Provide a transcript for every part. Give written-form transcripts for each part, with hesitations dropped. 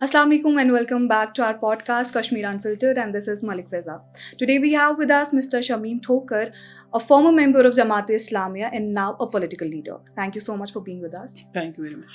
Assalamu alaikum and welcome back to our podcast Kashmir Unfiltered, and this is Malik Reza. Today we have with us Mr. Shamim Thokar, a former member of Jamaat-e-Islamiyya and now a political leader. Thank you so much for being with us. Thank you very much.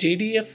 JDF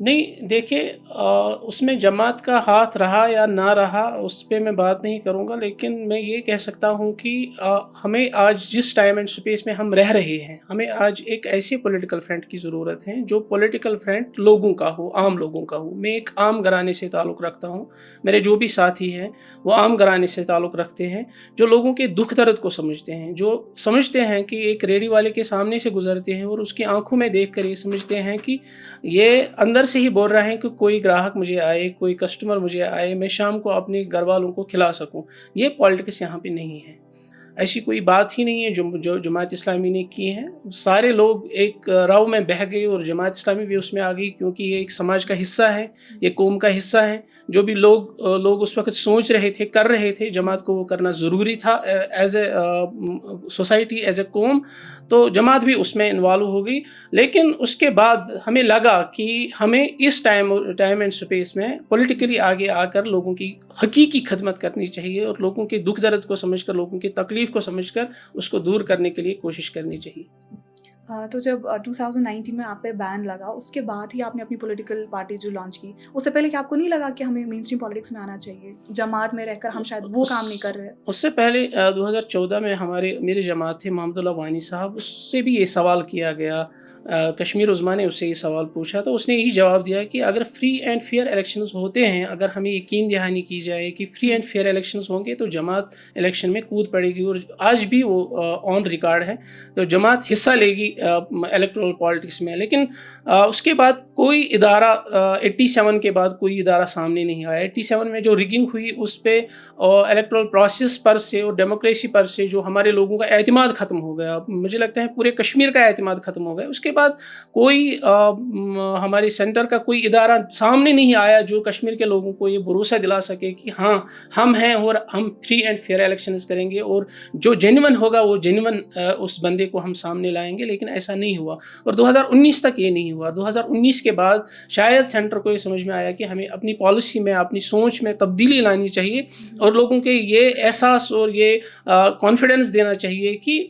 نہیں دیکھیے، اس میں جماعت کا ہاتھ رہا یا نہ رہا اس پہ میں بات نہیں کروں گا، لیکن میں یہ کہہ سکتا ہوں کہ ہمیں آج جس ٹائم اینڈ اسپیس میں ہم رہ رہے ہیں، ہمیں آج ایک ایسے پولیٹیکل فرنٹ کی ضرورت ہے جو پولیٹیکل فرنٹ لوگوں کا ہو، عام لوگوں کا ہو۔ میں ایک عام گھرانے سے تعلق رکھتا ہوں، میرے جو بھی ساتھی ہیں وہ عام گھرانے سے تعلق رکھتے ہیں، جو لوگوں کے دکھ درد کو سمجھتے ہیں، جو سمجھتے ہیں کہ ایک ریڈی والے کے سامنے سے گزرتے ہیں اور اس کی آنکھوں میں دیکھ کر یہ سمجھتے ہیں کہ یہ اندر سے ہی بول رہے ہیں کہ کوئی گراہک مجھے آئے، کوئی کسٹمر مجھے آئے، میں شام کو اپنے گھر والوں کو کھلا سکوں۔ یہ پولیٹکس یہاں پہ نہیں ہے، ایسی کوئی بات ہی نہیں ہے جو جماعت اسلامی نے کی ہے۔ سارے لوگ ایک راؤ میں بہہ گئے اور جماعت اسلامی بھی اس میں آ گئی، کیونکہ یہ ایک سماج کا حصہ ہے، یہ قوم کا حصہ ہے۔ جو بھی لوگ اس وقت سوچ رہے تھے، کر رہے تھے، جماعت کو وہ کرنا ضروری تھا as a society, as a قوم، تو جماعت بھی اس میں انوالو ہو گئی۔ لیکن اس کے بعد ہمیں لگا کہ ہمیں اس ٹائم اینڈ اسپیس میں پولیٹیکلی آگے آ کر لوگوں کی حقیقی خدمت کرنی چاہیے اور لوگوں کے دکھ درد کو سمجھ کر، لوگوں کی تکلیف کو سمجھ کر اس کو دور کرنے کے لیے کوشش کرنی چاہیے۔ تو جب 2019 میں آپ پہ بین لگا، اس کے بعد ہی آپ نے اپنی پولیٹیکل پارٹی جو لانچ کی، اس سے پہلے کہ آپ کو نہیں لگا کہ ہمیں مین اسٹریم پالیٹکس میں آنا چاہیے؟ جماعت میں رہ کر ہم شاید وہ کام نہیں کر رہے۔ اس سے پہلے 2014 میں میرے جماعت تھے محمد اللہ وانی صاحب، اس سے بھی یہ سوال کیا گیا، کشمیر عظمیٰ نے اس سے یہ سوال پوچھا تو اس نے یہی جواب دیا کہ اگر فری اینڈ فیئر الیکشنز ہوتے ہیں، اگر ہمیں یقین دہانی کی جائے کہ فری اینڈ فیئر الیکشنز ہوں گے تو جماعت الیکشن میں کود پڑے گی، اور آج بھی وہ آن ریکارڈ ہے، تو جماعت حصہ لے گی الیکٹرل پالیٹکس میں۔ لیکن اس کے بعد کوئی ادارہ 87 کے بعد کوئی ادارہ سامنے نہیں آیا۔ 87 میں جو ریگنگ ہوئی اس پہ الیکٹرل پروسیس پر سے اور ڈیموکریسی پر سے جو ہمارے لوگوں کا اعتماد ختم ہو گیا، مجھے لگتا ہے پورے کشمیر کا اعتماد ختم ہو گیا۔ اس کے بعد کوئی ہمارے سینٹر کا کوئی ادارہ سامنے نہیں آیا جو کشمیر کے لوگوں کو یہ بھروسہ دلا سکے کہ ہاں ہم ہیں اور ہم فری اینڈ فیئر الیکشنز کریں گے، اور جو جینون ہوگا وہ جینون اس بندے کو ہم سامنے لائیں گے۔ لیکن ایسا نہیں ہوا، اور 2019 تک یہ نہیں ہوا۔ 2019 کے بعد شاید سینٹر کو یہ سمجھ میں آیا کہ ہمیں اپنی پالیسی میں، اپنی سوچ میں تبدیلی لانی چاہیے، اور لوگوں کے یہ احساس اور یہ کانفیڈنس دینا چاہیے کہ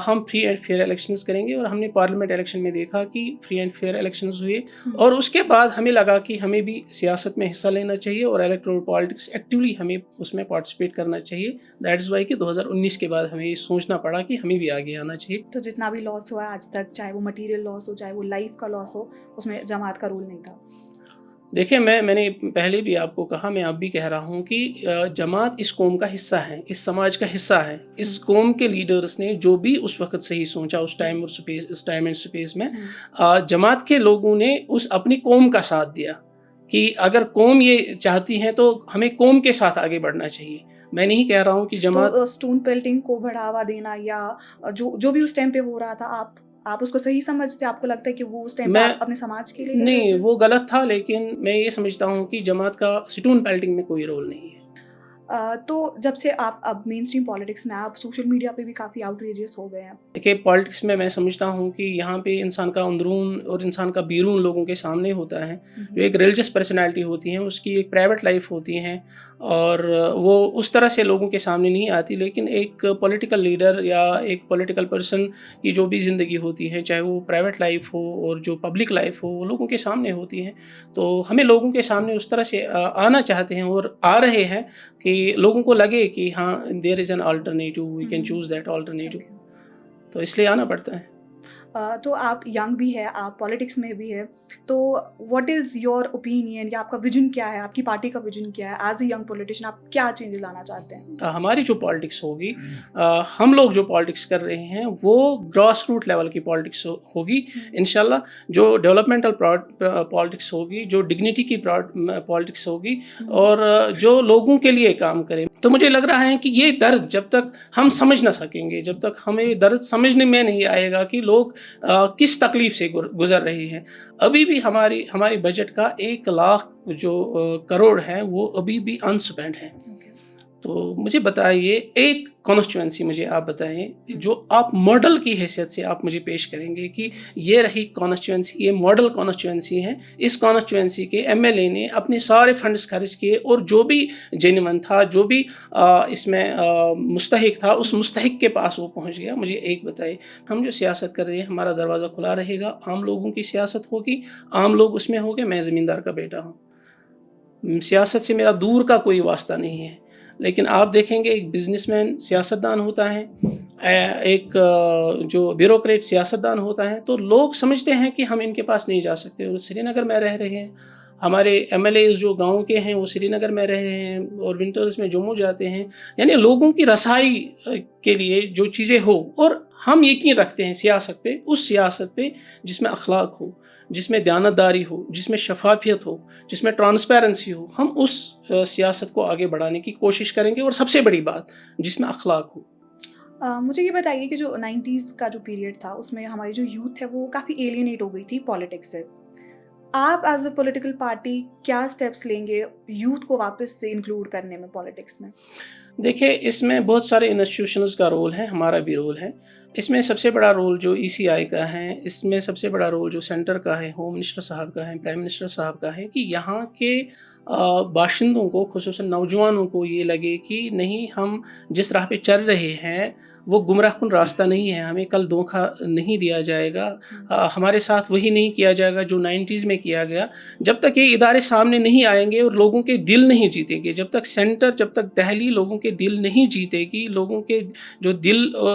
ہم فری اینڈ فیئر الیکشنز کریں گے۔ اور ہم نے پارلیمنٹ الیکشن میں دیکھا کہ فری اینڈ فیئر الیکشنز ہوئے، اور اس کے بعد ہمیں لگا کہ ہمیں بھی سیاست میں حصہ لینا چاہیے اور الیکٹرل پالیٹکس ایکٹیولی ہمیں اس میں پارٹیسپیٹ کرنا چاہیے۔ دیٹ از وائی کہ 2019 کے بعد ہمیں یہ سوچنا پڑا کہ ہمیں بھی آگے آنا چاہیے۔ تو جتنا بھی لاس ہوا آج تک، چاہے وہ مٹیریل لاس ہو، چاہے وہ لائف کا لاس ہو، اس میں جماعت کا رول نہیں تھا؟ دیکھیں، میں نے پہلے بھی آپ کو کہا، میں اب بھی کہہ رہا ہوں کہ جماعت اس قوم کا حصہ ہے، اس سماج کا حصہ ہے۔ اس قوم کے لیڈرز نے جو بھی اس وقت صحیح سوچا، اس ٹائم اینڈ اسپیس میں جماعت کے لوگوں نے اپنی قوم کا ساتھ دیا کہ اگر قوم یہ چاہتی ہے تو ہمیں قوم کے ساتھ آگے بڑھنا چاہیے۔ میں نہیں کہہ رہا ہوں کہ جماعت اسٹون پیلٹنگ کو بڑھاوا دینا یا جو بھی اس ٹائم پہ ہو رہا تھا، آپ اس کو صحیح سمجھتے؟ آپ کو لگتا ہے کہ وہ اس ٹائم پہ اپنے سماج کے لیے نہیں، وہ غلط تھا، لیکن میں یہ سمجھتا ہوں کہ جماعت کا اسٹون پیلٹنگ میں کوئی رول نہیں ہے۔ تو جب سے آپ اب مین اسٹریم پالیٹکس میں، آپ سوشل میڈیا پہ بھی کافی آؤٹریجز ہو گئے ہیں۔ کہ پالیٹکس میں سمجھتا ہوں کہ یہاں پہ انسان کا اندرون اور انسان کا بیرون لوگوں کے سامنے ہوتا ہے۔ جو ایک ریلیجس پرسنالٹی ہوتی ہیں، اس کی ایک پرائیویٹ لائف ہوتی ہے، اور وہ اس طرح سے لوگوں کے سامنے نہیں آتی۔ لیکن ایک پولیٹیکل لیڈر یا ایک پولیٹیکل پرسن کی جو بھی زندگی ہوتی ہے، چاہے وہ پرائیویٹ لائف ہو اور جو پبلک لائف ہو، وہ لوگوں کے سامنے ہوتی ہے۔ تو ہمیں لوگوں کے سامنے اس طرح سے آنا چاہتے ہیں اور آ رہے ہیں کہ لوگوں کو لگے کہ ہاں there is an alternative, we can choose that alternative, تو اس لیے آنا پڑتا ہے۔ تو آپ ینگ بھی ہے، آپ پالیٹکس میں بھی ہے، تو واٹ از یور اوپینین، یا آپ کا ویژن کیا ہے، آپ کی پارٹی کا ویژن کیا ہے ایز اے ینگ پولیٹیشین؟ آپ کیا چینجز لانا چاہتے ہیں؟ ہماری جو پالیٹکس ہوگی، ہم لوگ جو پالیٹکس کر رہے ہیں وہ گراس روٹ لیول کی پالیٹکس ہوگی انشاءاللہ۔ جو ڈیولپمنٹل پالیٹکس ہوگی، جو ڈگنیٹی کی پالیٹکس ہوگی، اور جو لوگوں کے لیے کام کرے۔ تو مجھے لگ رہا ہے کہ یہ درد جب تک ہم سمجھ نہ سکیں گے، جب تک ہمیں درد سمجھنے میں نہیں آئے گا کہ لوگ کس تکلیف سے گزر رہے ہیں۔ ابھی بھی ہماری بجٹ کا 1 لاکھ جو کروڑ ہے وہ ابھی بھی انسپینڈ ہے۔ تو مجھے بتائیے ایک کانسٹیچوئنسی مجھے آپ بتائیں جو آپ ماڈل کی حیثیت سے آپ مجھے پیش کریں گے کہ یہ رہی کانسٹیچوئنسی، یہ ماڈل کانسٹیچوئنسی ہے، اس کانسٹیچوئنسی کے ایم ایل اے نے اپنے سارے فنڈز خرچ کیے اور جو بھی جینون تھا، جو بھی اس میں مستحق تھا، اس مستحق کے پاس وہ پہنچ گیا۔ مجھے ایک بتائے، ہم جو سیاست کر رہے ہیں ہمارا دروازہ کھلا رہے گا، عام لوگوں کی سیاست ہوگی، عام لوگ اس میں ہوں گے، میں زمیندار کا بیٹا ہوں، سیاست سے میرا دور کا کوئی واسطہ نہیں ہے۔ لیکن آپ دیکھیں گے ایک بزنس مین سیاستدان ہوتا ہے، ایک جو بیوروکریٹ سیاستدان ہوتا ہے، تو لوگ سمجھتے ہیں کہ ہم ان کے پاس نہیں جا سکتے، اور سری نگر میں رہ رہے ہیں، ہمارے ایم ایل ایز جو گاؤں کے ہیں وہ سری نگر میں رہ رہے ہیں اور ونٹرز میں جموں جاتے ہیں، یعنی لوگوں کی رسائی کے لیے جو چیزیں ہو، اور ہم یقین رکھتے ہیں سیاست پہ، اس سیاست پہ جس میں اخلاق ہو، جس میں دیانتداری ہو، جس میں شفافیت ہو، جس میں ٹرانسپیرنسی ہو، ہم اس سیاست کو آگے بڑھانے کی کوشش کریں گے، اور سب سے بڑی بات جس میں اخلاق ہو۔ مجھے یہ بتائیے کہ جو 90s کا جو پیریڈ تھا اس میں ہماری جو یوتھ ہے وہ کافی ایلینیٹ ہو گئی تھی پالیٹکس سے، آپ ایز اے پولیٹیکل پارٹی کیا اسٹیپس لیں گے یوتھ کو واپس سے انکلوڈ کرنے میں پالیٹکس میں؟ دیکھیں اس میں بہت سارے انسٹیٹیوشنز کا رول ہے، ہمارا بھی رول ہے۔ اس میں سب سے بڑا رول جو ای سی آئی کا ہے، اس میں سب سے بڑا رول جو سینٹر کا ہے، ہوم منسٹر صاحب کا ہے، پرائم منسٹر صاحب کا ہے، کہ یہاں کے باشندوں کو، خصوصاً نوجوانوں کو یہ لگے کہ نہیں، ہم جس راہ پہ چل رہے ہیں وہ گمراہ کن راستہ نہیں ہے، ہمیں کل دھوکہ نہیں دیا جائے گا، ہمارے ساتھ وہی نہیں کیا جائے گا جو 90s میں کیا گیا۔ جب تک یہ ادارے سامنے نہیں آئیں گے اور لوگوں کے دل نہیں جیتیں گے، جب تک سینٹر، جب تک دہلی لوگوں کے دل نہیں جیتے گی، لوگوں کے جو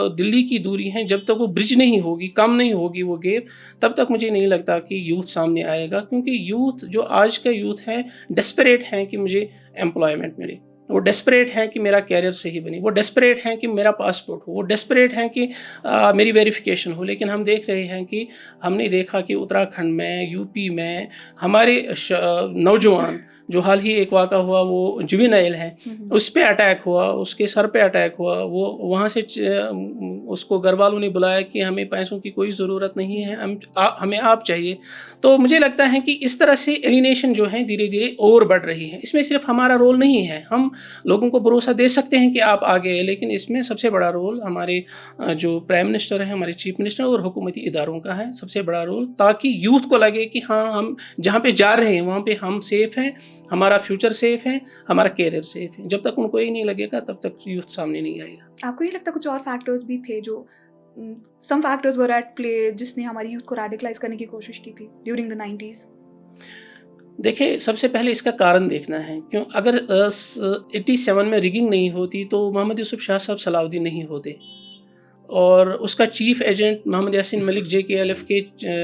دلی کی دوری ہیں، جب تک وہ برج نہیں ہوگی، کم نہیں ہوگی وہ گیپ، تب تک مجھے نہیں لگتا کہ یوتھ سامنے آئے گا، کیونکہ یوتھ جو آج کا یوتھ ہے ڈیسپریٹ ہیں کہ مجھے ایمپلائمنٹ ملے، وہ ڈیسپریٹ ہیں کہ میرا کیریئر صحیح بنے، وہ ڈیسپریٹ ہیں کہ میرا پاسپورٹ ہو، وہ ڈیسپریٹ ہیں کہ میری ویریفیکیشن ہو۔ لیکن ہم دیکھ رہے ہیں کہ ہم نے دیکھا کہ اتراکھنڈ میں، یو پی میں ہمارے نوجوان، جو حال ہی ایک واقعہ ہوا وہ جوینائل ہے، اس پہ اٹیک ہوا، اس کے سر پہ اٹیک ہوا، وہ وہاں سے اس کو گھر والوں نے بلایا کہ ہمیں پیسوں کی کوئی ضرورت نہیں ہے، ہمیں آپ چاہیے۔ تو مجھے لگتا ہے کہ اس طرح سے ایلینیشن جو ہے دھیرے دھیرے اور بڑھ رہی ہے۔ اس میں صرف ہمارا رول نہیں ہے، ہم لوگوں کو بھروسہ دے سکتے ہیں کہ آپ آگے ہیں، لیکن اس میں سب سے بڑا رول ہمارے جو پرائم منسٹر ہیں، ہمارے چیف منسٹر اور حکومتی اداروں کا ہے، سب سے بڑا رول، تاکہ یوتھ کو لگے کہ ہاں، ہم جہاں پہ جا رہے ہیں وہاں پہ ہم سیف ہیں، ہمارا فیوچر سیف ہے، ہمارا کیریئر سیف ہے۔ جب تک ان کو یہ نہیں لگے گا تب تک یوتھ سامنے نہیں آئے گا۔ آپ کو نہیں لگتا کچھ اور فیکٹرز بھی تھے جو some factors were at play جس نے ہماری یوتھ کو ریڈیکلائز کرنے کی کوشش کی تھی ڈیورنگ دا 90s؟ دیکھیں سب سے پہلے اس کا کارن دیکھنا ہے، کیوں اگر 87 میں ریگنگ نہیں ہوتی تو محمد یوسف شاہ صاحب صلاح الدین نہیں ہوتے، اور اس کا چیف ایجنٹ محمد یاسین ملک جے کے ایل ایف کے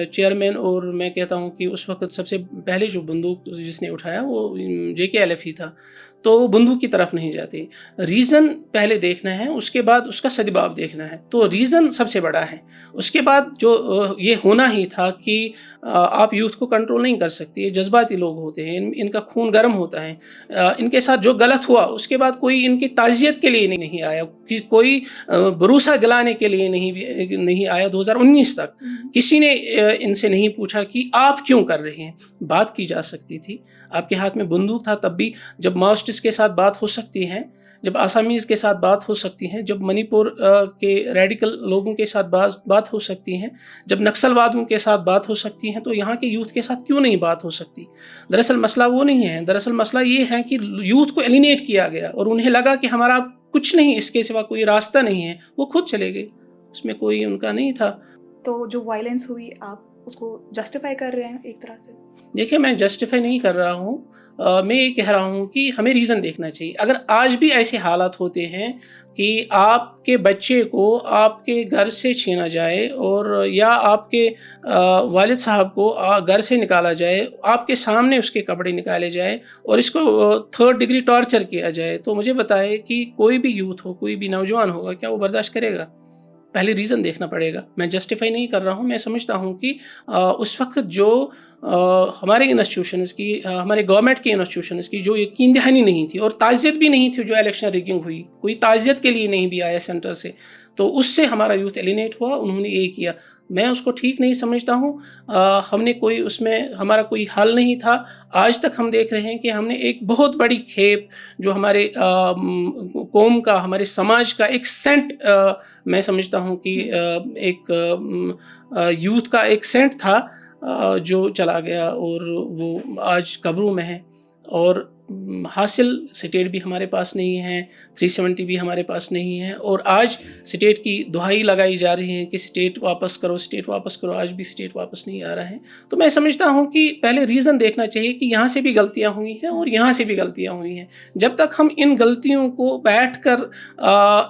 چیئرمین، اور میں کہتا ہوں کہ اس وقت سب سے پہلے جو بندوق جس نے اٹھایا وہ جے کے ایل ایف ہی تھا، تو وہ بندوق کی طرف نہیں جاتے۔ ریزن پہلے دیکھنا ہے، اس کے بعد اس کا سدباب دیکھنا ہے، تو ریزن سب سے بڑا ہے۔ اس کے بعد جو یہ ہونا ہی تھا کہ آپ یوتھ کو کنٹرول نہیں کر سکتے، یہ جذباتی لوگ ہوتے ہیں، ان کا خون گرم ہوتا ہے، ان کے ساتھ جو غلط ہوا اس کے بعد کوئی ان کی تعزیت کے لیے نہیں آیا، کوئی بھروسہ دلانے کے لیے نہیں آیا۔ 2019 تک کسی نے ان سے نہیں پوچھا کہ آپ کیوں کر رہے ہیں۔ بات کی جا سکتی تھی، آپ کے ہاتھ میں بندوق تھا تب بھی، جب ماؤسٹس کے ساتھ بات ہو سکتی ہے، جب آسامیز کے ساتھ بات ہو سکتی ہے، جب منی پور کے ریڈیکل لوگوں کے ساتھ بات ہو سکتی ہے، جب نکسل وادوں کے ساتھ بات ہو سکتی ہے، تو یہاں کے یوتھ کے ساتھ کیوں نہیں بات ہو سکتی؟ دراصل مسئلہ وہ نہیں ہے، دراصل مسئلہ یہ ہے کہ یوتھ کو ایلینیٹ کیا گیا اور انہیں لگا کہ ہمارا کچھ نہیں، اس کے سوا کوئی راستہ نہیں ہے، وہ خود چلے گئے، اس میں کوئی ان کا نہیں تھا۔ تو جو وائلنس ہوئی آپ اس کو جسٹیفائی کر رہے ہیں ایک طرح سے؟ دیکھیں میں جسٹیفائی نہیں کر رہا ہوں، میں یہ کہہ رہا ہوں کہ ہمیں ریزن دیکھنا چاہیے۔ اگر آج بھی ایسے حالات ہوتے ہیں کہ آپ کے بچے کو آپ کے گھر سے چھینا جائے، اور یا آپ کے والد صاحب کو گھر سے نکالا جائے، آپ کے سامنے اس کے کپڑے نکالے جائے اور اس کو 3rd ڈگری ٹارچر کیا جائے، تو مجھے بتائے کہ کوئی بھی یوتھ ہو، کوئی بھی نوجوان ہوگا، کیا وہ برداشت کرے گا؟ پہلے ریزن دیکھنا پڑے گا۔ میں جسٹیفائی نہیں کر رہا ہوں، میں سمجھتا ہوں کہ اس وقت جو ہمارے انسٹیٹیوشنز کی، ہمارے گورنمنٹ کے انسٹیٹیوشنز کی جو یقین دہانی نہیں تھی اور تعزیت بھی نہیں تھی، جو الیکشن ریگنگ ہوئی، کوئی تعزیت کے لیے نہیں بھی آیا سینٹر سے، تو اس سے ہمارا یوتھ ایلینیٹ ہوا. انہوں نے یہ کیا, میں اس کو ٹھیک نہیں سمجھتا ہوں. ہم نے کوئی اس میں ہمارا کوئی حل نہیں تھا. آج تک ہم دیکھ رہے ہیں کہ ہم نے ایک بہت بڑی کھیپ جو ہمارے قوم کا, ہمارے سماج کا ایک سینٹ, میں سمجھتا ہوں کہ ایک یوتھ کا ایک سینٹ تھا جو چلا گیا اور وہ آج قبروں میں ہے. اور حاصل سٹیٹ بھی ہمارے پاس نہیں ہے, 370 بھی ہمارے پاس نہیں ہے, اور آج سٹیٹ کی دہائی لگائی جا رہی ہے کہ سٹیٹ واپس کرو, سٹیٹ واپس کرو. آج بھی سٹیٹ واپس نہیں آ رہا ہے. تو میں سمجھتا ہوں کہ پہلے ریزن دیکھنا چاہیے کہ یہاں سے بھی غلطیاں ہوئی ہیں اور یہاں سے بھی غلطیاں ہوئی ہیں. جب تک ہم ان غلطیوں کو بیٹھ کر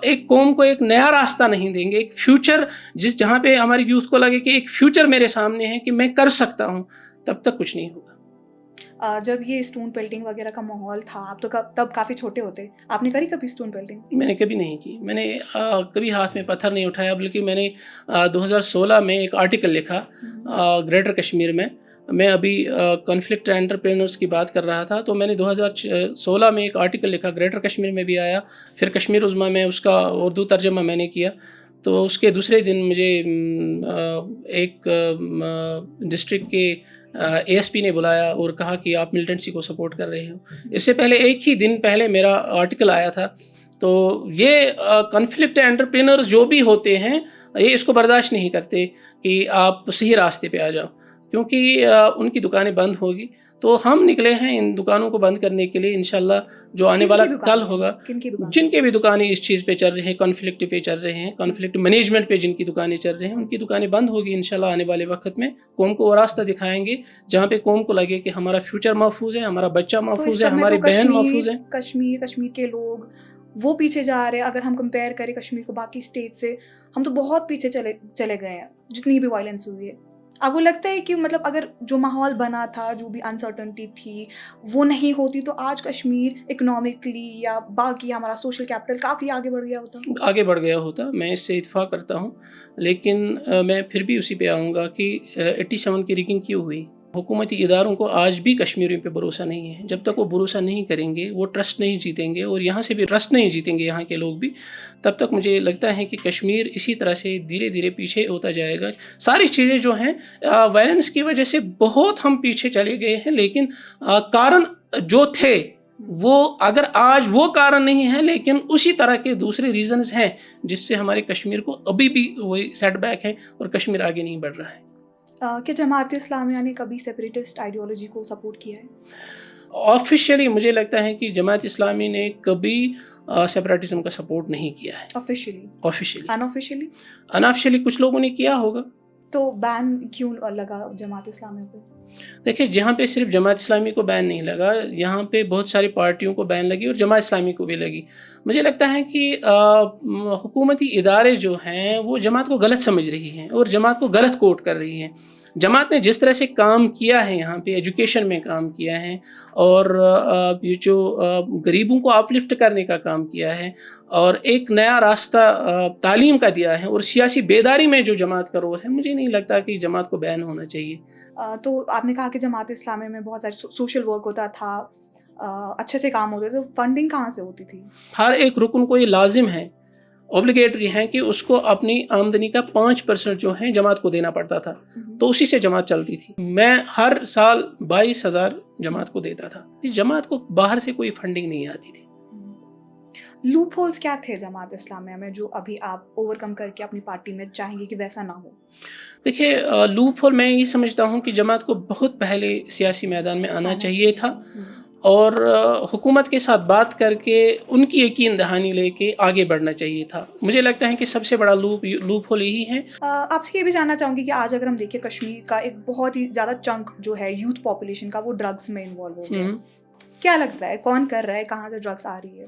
ایک قوم کو ایک نیا راستہ نہیں دیں گے, ایک فیوچر جہاں پہ ہماری یوتھ کو لگے کہ ایک فیوچر میرے سامنے ہے کہ میں کر سکتا ہوں, تب تک کچھ نہیں ہوگا. جب یہ اسٹون پیلٹنگ وغیرہ کا ماحول تھا, آپ تو تب کافی چھوٹے ہوتے, آپ نے کری کبھی اسٹون پیلٹنگ؟ میں نے کبھی نہیں کی. میں نے کبھی ہاتھ میں پتھر نہیں اٹھایا, بلکہ میں نے 2016 میں ایک آرٹیکل لکھا گریٹر کشمیر میں. میں ابھی کانفلکٹ انٹرپرینرز کی بات کر رہا تھا, تو میں نے 2016 میں ایک آرٹیکل لکھا, گریٹر کشمیر میں بھی آیا, پھر کشمیر عظمیٰ میں اس کا اردو ترجمہ میں نے کیا. تو اس کے دوسرے دن مجھے ایک ڈسٹرکٹ کے ASP نے بلایا اور کہا کہ آپ ملیٹنسی کو سپورٹ کر رہے ہو. اس سے پہلے ایک ہی دن پہلے میرا آرٹیکل آیا تھا. تو یہ کانفلکٹ انٹرپرینرز جو بھی ہوتے ہیں یہ اس کو برداشت نہیں کرتے کہ آپ صحیح راستے پہ آ جاؤ, کیونکہ ان کی دکانیں بند ہوگی. تو ہم نکلے ہیں ان دکانوں کو بند کرنے کے لیے. انشاءاللہ جو آنے والا کل ہوگا, جن کے بھی دکانیں اس چیز پہ چل رہے ہیں, کانفلکٹ پہ چل رہے ہیں, کانفلکٹ مینجمنٹ پہ جن کی دکانیں چل رہے ہیں, ان کی دکانیں بند ہوگی انشاءاللہ. آنے والے وقت میں قوم کو وہ راستہ دکھائیں گے جہاں پہ قوم کو لگے کہ ہمارا فیوچر محفوظ ہے, ہمارا بچہ محفوظ ہے, ہماری بہن محفوظ ہے. کشمیر کے لوگ وہ پیچھے جا رہے ہیں. اگر ہم کمپیئر کریں کشمیر کو باقی اسٹیٹ سے, ہم تو بہت پیچھے چلے گئے ہیں جتنی بھی وائلنس ہوئی ہے. آپ کو لگتا ہے کہ مطلب اگر جو ماحول بنا تھا, جو بھی انسرٹنٹی تھی, وہ نہیں ہوتی تو آج کشمیر اکنامکلی یا باقی ہمارا سوشل کیپٹل کافی آگے بڑھ گیا ہوتا؟ میں اس سے اتفاق کرتا ہوں, لیکن میں پھر بھی اسی پہ آؤں گا کہ 87 کی ریگنگ کیوں ہوئی. حکومتی اداروں کو آج بھی کشمیریوں پہ بھروسہ نہیں ہے. جب تک وہ بھروسہ نہیں کریں گے, وہ ٹرسٹ نہیں جیتیں گے, اور یہاں سے بھی ٹرسٹ نہیں جیتیں گے یہاں کے لوگ بھی, تب تک مجھے لگتا ہے کہ کشمیر اسی طرح سے دھیرے دھیرے پیچھے ہوتا جائے گا. ساری چیزیں جو ہیں وائلنس کی وجہ سے بہت ہم پیچھے چلے گئے ہیں, لیکن کارن جو تھے وہ اگر آج وہ کارن نہیں ہے, لیکن اسی طرح کے دوسرے ریزنز ہیں جس سے ہمارے کشمیر کو ابھی بھی وہی سیٹ بیک ہے اور کشمیر آگے نہیں بڑھ رہا ہے. کہ جماعت اسلامیہ نے کبھی سیپریٹسٹ آئیڈیالوجی کو سپورٹ کیا ہے؟ آفیشیلی مجھے لگتا ہے کہ جماعت اسلامی نے کبھی سیپریٹزم کا سپورٹ نہیں کیا ہے. آفیشیلی انآفیشیلی کچھ لوگوں نے کیا ہوگا. تو بین کیوں لگا جماعت اسلامی پہ؟ دیکھیں, جہاں پہ صرف جماعت اسلامی کو بین نہیں لگا, یہاں پہ بہت ساری پارٹیوں کو بین لگی اور جماعت اسلامی کو بھی لگی. مجھے لگتا ہے کہ حکومتی ادارے جو ہیں وہ جماعت کو غلط سمجھ رہی ہیں اور جماعت کو غلط کوٹ کر رہی ہیں. جماعت نے جس طرح سے کام کیا ہے یہاں پہ, ایجوکیشن میں کام کیا ہے, اور یہ جو غریبوں کو اپلفٹ کرنے کا کام کیا ہے, اور ایک نیا راستہ تعلیم کا دیا ہے, اور سیاسی بیداری میں جو جماعت کا رول ہے, مجھے نہیں لگتا کہ جماعت کو بین ہونا چاہیے. تو آپ نے کہا کہ جماعت اسلامی میں بہت سارے سوشل ورک ہوتا تھا, اچھے سے کام ہوتے تھے, تو فنڈنگ کہاں سے ہوتی تھی؟ ہر ایک رکن کو یہ لازم ہے, اوبلیگیٹری ہے کہ اس کو اپنی آمدنی کا 5% جو ہے جماعت کو دینا پڑتا تھا, تو اسی سے جماعت چلتی تھی. میں ہر سال 22,000 جماعت کو دیتا تھا. جماعت کو باہر سے کوئی فنڈنگ نہیں آتی تھی. لوپ ہولز کیا تھے جماعت اسلامیہ میں جو ابھی آپ اوور کم کر کے اپنی پارٹی میں چاہیں گے کہ ویسا نہ ہو؟ دیکھیے, لوپ ہول میں یہ سمجھتا ہوں کہ جماعت کو بہت پہلے سیاسی میدان میں آنا چاہیے تھا, اور حکومت کے ساتھ بات کر کے ان کی یقین دہانی لے کے آگے بڑھنا چاہیے تھا. مجھے لگتا ہے کہ سب سے بڑا لوپ ہول یہی ہے. آپ سے یہ بھی جاننا چاہوں گی کہ آج اگر ہم دیکھیں کشمیر کا ایک بہت ہی زیادہ چنک جو ہے یوتھ پاپولیشن کا, وہ ڈرگس میں انوالو ہو گیا. کیا لگتا ہے کون کر رہا ہے, کہاں سے ڈرگس آ رہی ہے؟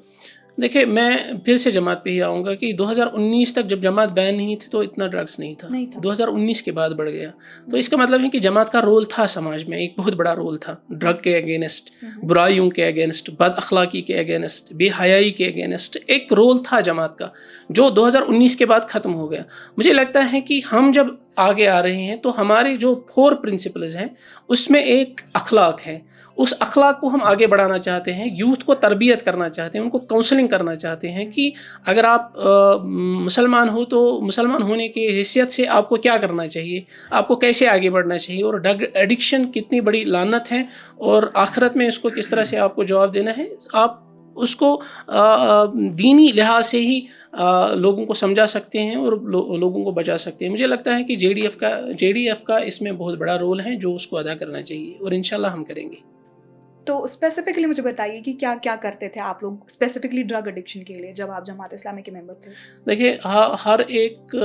دیکھیں, میں پھر سے جماعت پہ ہی آؤں گا کہ 2019 تک جب جماعت بین نہیں تھی تو اتنا ڈرگس نہیں تھا. 2019 کے بعد بڑھ گیا. تو اس کا مطلب ہے کہ جماعت کا رول تھا سماج میں, ایک بہت بڑا رول تھا, ڈرگ کے اگینسٹ, برائیوں کے اگینسٹ, بد اخلاقی کے اگینسٹ, بے حیائی کے اگینسٹ ایک رول تھا جماعت کا, جو 2019 کے بعد ختم ہو گیا. مجھے لگتا ہے کہ ہم جب آگے آ رہے ہیں تو ہمارے جو 4 پرنسپلز ہیں اس میں ایک اخلاق ہے. اس اخلاق کو ہم آگے بڑھانا چاہتے ہیں, یوتھ کو تربیت کرنا چاہتے ہیں, ان کو کاؤنسلنگ کرنا چاہتے ہیں کہ اگر آپ مسلمان ہو تو مسلمان ہونے کی حیثیت سے آپ کو کیا کرنا چاہیے, آپ کو کیسے آگے بڑھنا چاہیے, اور ڈرگ ایڈکشن کتنی بڑی لعنت ہے اور آخرت میں اس کو کس طرح سے آپ کو جواب دینا ہے. آپ اس کو دینی لحاظ سے ہی لوگوں کو سمجھا سکتے ہیں اور لوگوں کو بچا سکتے ہیں. مجھے لگتا ہے کہ جے ڈی ایف کا اس میں بہت بڑا رول ہے جو اس کو ادا کرنا چاہیے, اور انشاءاللہ ہم کریں گے. تو اسپیسیفکلی مجھے بتائیے کہ کیا کیا کرتے تھے آپ لوگ اسپیسیفکلی ڈرگ ایڈکشن کے لیے جب آپ جماعت اسلامی کے ممبر تھے؟ دیکھیے, ہر ایک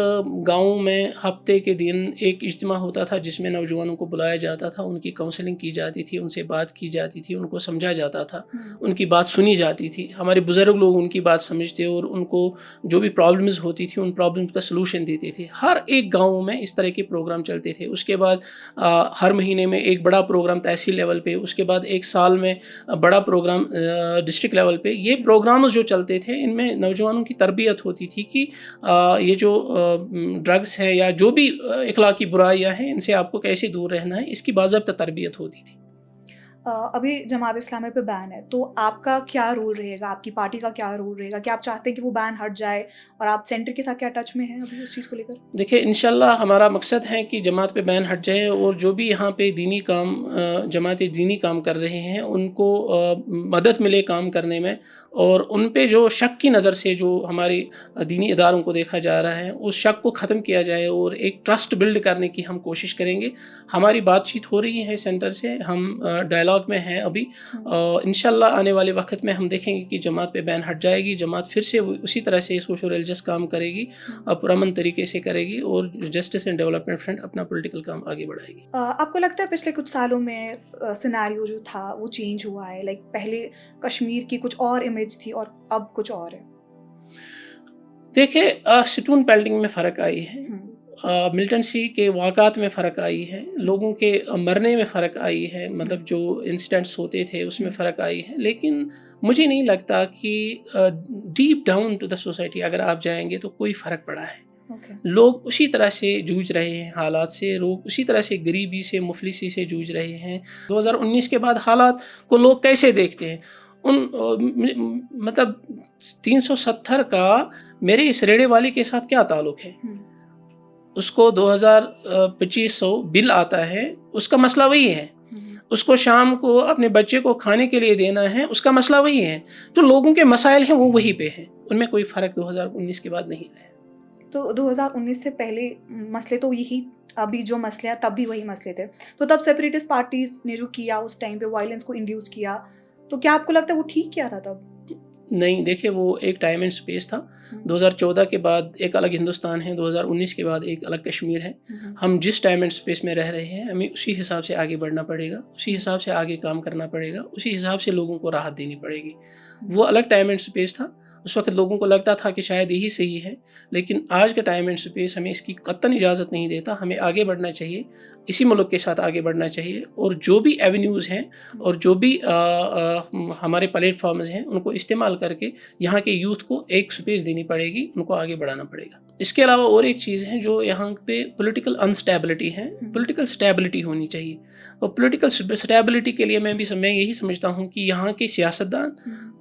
گاؤں میں ہفتے کے دن ایک اجتماع ہوتا تھا جس میں نوجوانوں کو بلایا جاتا تھا, ان کی کاؤنسلنگ کی جاتی تھی, ان سے بات کی جاتی تھی, ان کو سمجھا جاتا تھا, ان کی بات سنی جاتی تھی. ہمارے بزرگ لوگ ان کی بات سمجھتے اور ان کو جو بھی پرابلمز ہوتی تھی ان پرابلمز کا سلوشن دیتے تھے. ہر ایک گاؤں میں اس طرح کے پروگرام چلتے تھے. اس کے بعد ہر مہینے میں ایک بڑا پروگرام تحصیل لیول پہ, اس کے بعد ایک سال میں بڑا پروگرام ڈسٹرکٹ لیول پہ. یہ پروگرامز جو چلتے تھے ان میں نوجوانوں کی تربیت ہوتی تھی کہ یہ جو ڈرگس ہیں یا جو بھی اخلاقی برائیاں ہیں ان سے آپ کو کیسے دور رہنا ہے, اس کی باضابطہ تربیت ہوتی تھی. ابھی جماعت اسلامی پہ بین ہے تو آپ کا کیا رول رہے گا, آپ کی پارٹی کا کیا رول رہے گا, کہ آپ چاہتے ہیں کہ وہ بین ہٹ جائے, اور آپ سینٹر کے ساتھ کیا ٹچ میں ہیں ابھی اس چیز کو لے کر؟ دیکھیں, انشاءاللہ ہمارا مقصد ہے کہ جماعت پہ بین ہٹ جائے, اور جو بھی یہاں پہ دینی کام جماعت دینی کام کر رہے ہیں ان کو مدد ملے کام کرنے میں, اور ان پہ جو شک کی نظر سے جو ہماری دینی اداروں کو دیکھا جا رہا ہے اس شک کو ختم کیا جائے, اور ایک ٹرسٹ بلڈ کرنے کی ہم کوشش کریں گے. ہماری بات چیت ہو رہی ہے سینٹر سے, ہم ڈائلاگ میں ہیں ابھی. انشاءاللہ آنے والے وقت میں ہم دیکھیں گے کہ جماعت پہ بین ہٹ جائے گی, جماعت پھر سے اسی طرح سے سوشل ریلیجس کام کرے گی, پرامن طریقے سے کرے گی, اور جسٹس اینڈ ڈیولپمنٹ فرنٹ اپنا پولیٹیکل کام آگے بڑھائے گی. آپ کو لگتا ہے پچھلے کچھ سالوں میں سیناریو جو تھا وہ چینج ہوا ہے؟ لائک پہلے کشمیر کی کچھ اور امیج تھی اور اب کچھ اور ہے. دیکھیں, سٹون پیلٹنگ میں فرق آئی ہے, ملٹنسی کے واقعات میں فرق آئی ہے, لوگوں کے مرنے میں فرق آئی ہے, مطلب جو انسیڈنٹس ہوتے تھے اس میں فرق آئی ہے. لیکن مجھے نہیں لگتا کہ deep down to the society اگر آپ جائیں گے تو کوئی فرق پڑا ہے. لوگ اسی طرح سے جوجھ رہے ہیں حالات سے, لوگ اسی طرح سے غریبی سے مفلسی سے جوجھ رہے ہیں. 2019 کے بعد حالات کو لوگ کیسے دیکھتے ہیں؟ مطلب 370 کا میرے اس ریڑے والے کے ساتھ کیا تعلق ہے؟ اس کو 2500 بل آتا ہے, اس کا مسئلہ وہی ہے. اس کو شام کو اپنے بچے کو کھانے کے لیے دینا ہے, اس کا مسئلہ وہی ہے. جو لوگوں کے مسائل ہیں وہ وہی پہ ہیں, ان میں کوئی فرق 2019 کے بعد نہیں آیا. تو 2019 سے پہلے مسئلے تو یہی, ابھی جو مسئلے ہیں تب بھی وہی مسئلے تھے. تو تب سیپریٹسٹ پارٹیز نے جو کیا اس ٹائم پہ وائلنس کو انڈیوس کیا, تو کیا آپ کو لگتا ہے وہ ٹھیک کیا تھا تب؟ نہیں, دیکھیں وہ ایک ٹائم اینڈ سپیس تھا. 2014 کے بعد ایک الگ ہندوستان ہے, 2019 کے بعد ایک الگ کشمیر ہے. ہم جس ٹائم اینڈ سپیس میں رہ رہے ہیں ہمیں اسی حساب سے آگے بڑھنا پڑے گا, اسی حساب سے آگے کام کرنا پڑے گا, اسی حساب سے لوگوں کو راحت دینی پڑے گی. وہ الگ ٹائم اینڈ سپیس تھا, اس وقت لوگوں کو لگتا تھا کہ شاید یہی صحیح ہے, لیکن آج کا ٹائم اینڈ سپیس ہمیں اس کی قطعاً اجازت نہیں دیتا. ہمیں آگے بڑھنا چاہیے, اسی ملک کے ساتھ آگے بڑھنا چاہیے, اور جو بھی ایونیوز ہیں اور جو بھی ہمارے پلیٹ فارمز ہیں ان کو استعمال کر کے یہاں کے یوتھ کو ایک سپیس دینی پڑے گی, ان کو آگے بڑھانا پڑے گا. اس کے علاوہ اور ایک چیز ہے جو یہاں پہ پولیٹیکل انسٹیبلٹی ہے, پولیٹیکل سٹیبلٹی ہونی چاہیے. اور پولیٹیکل سٹیبلٹی کے لیے میں یہی سمجھتا ہوں کہ یہاں کے سیاستدان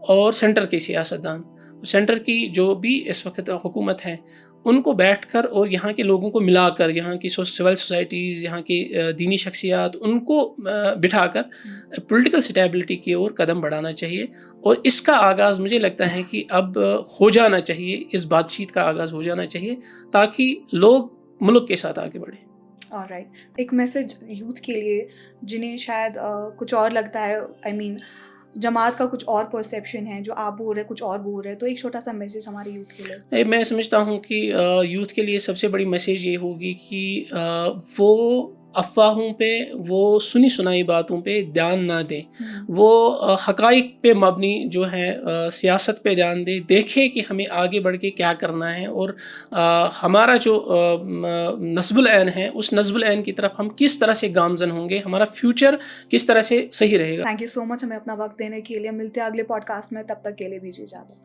اور سینٹر کے سیاستدان, سینٹر کی جو بھی اس وقت حکومت ہے, ان کو بیٹھ کر اور یہاں کے لوگوں کو ملا کر, یہاں کی سول سوسائٹیز, یہاں کی دینی شخصیات, ان کو بٹھا کر پولیٹیکل سٹیبلٹی کی اور قدم بڑھانا چاہیے. اور اس کا آغاز مجھے لگتا ہے کہ اب ہو جانا چاہیے, اس بات چیت کا آغاز ہو جانا چاہیے تاکہ لوگ ملک کے ساتھ آگے بڑھیں. آلرائٹ, ایک میسج یوتھ کے لیے جنہیں شاید کچھ اور لگتا ہے, جماعت کا کچھ اور پرسیپشن ہے, جو آپ بول رہے کچھ اور بول رہے, تو ایک چھوٹا سا میسیج ہمارے یوتھ کے لیے. میں سمجھتا ہوں کہ یوتھ کے لیے سب سے بڑی میسیج یہ ہوگی کہ وہ افواہوں پہ, وہ سنی سنائی باتوں پہ دھیان نہ دیں, وہ حقائق پہ مبنی جو ہے سیاست پہ دھیان دیں, دیکھیں کہ ہمیں آگے بڑھ کے کیا کرنا ہے, اور ہمارا جو نصب العین ہے اس نصب العین کی طرف ہم کس طرح سے گامزن ہوں گے, ہمارا فیوچر کس طرح سے صحیح رہے گا. تھینک یو سو مچ ہمیں اپنا وقت دینے کے لیے. ملتے ہیں اگلے پوڈ کاسٹ میں, تب تک کے لیے دیجیے اجازت.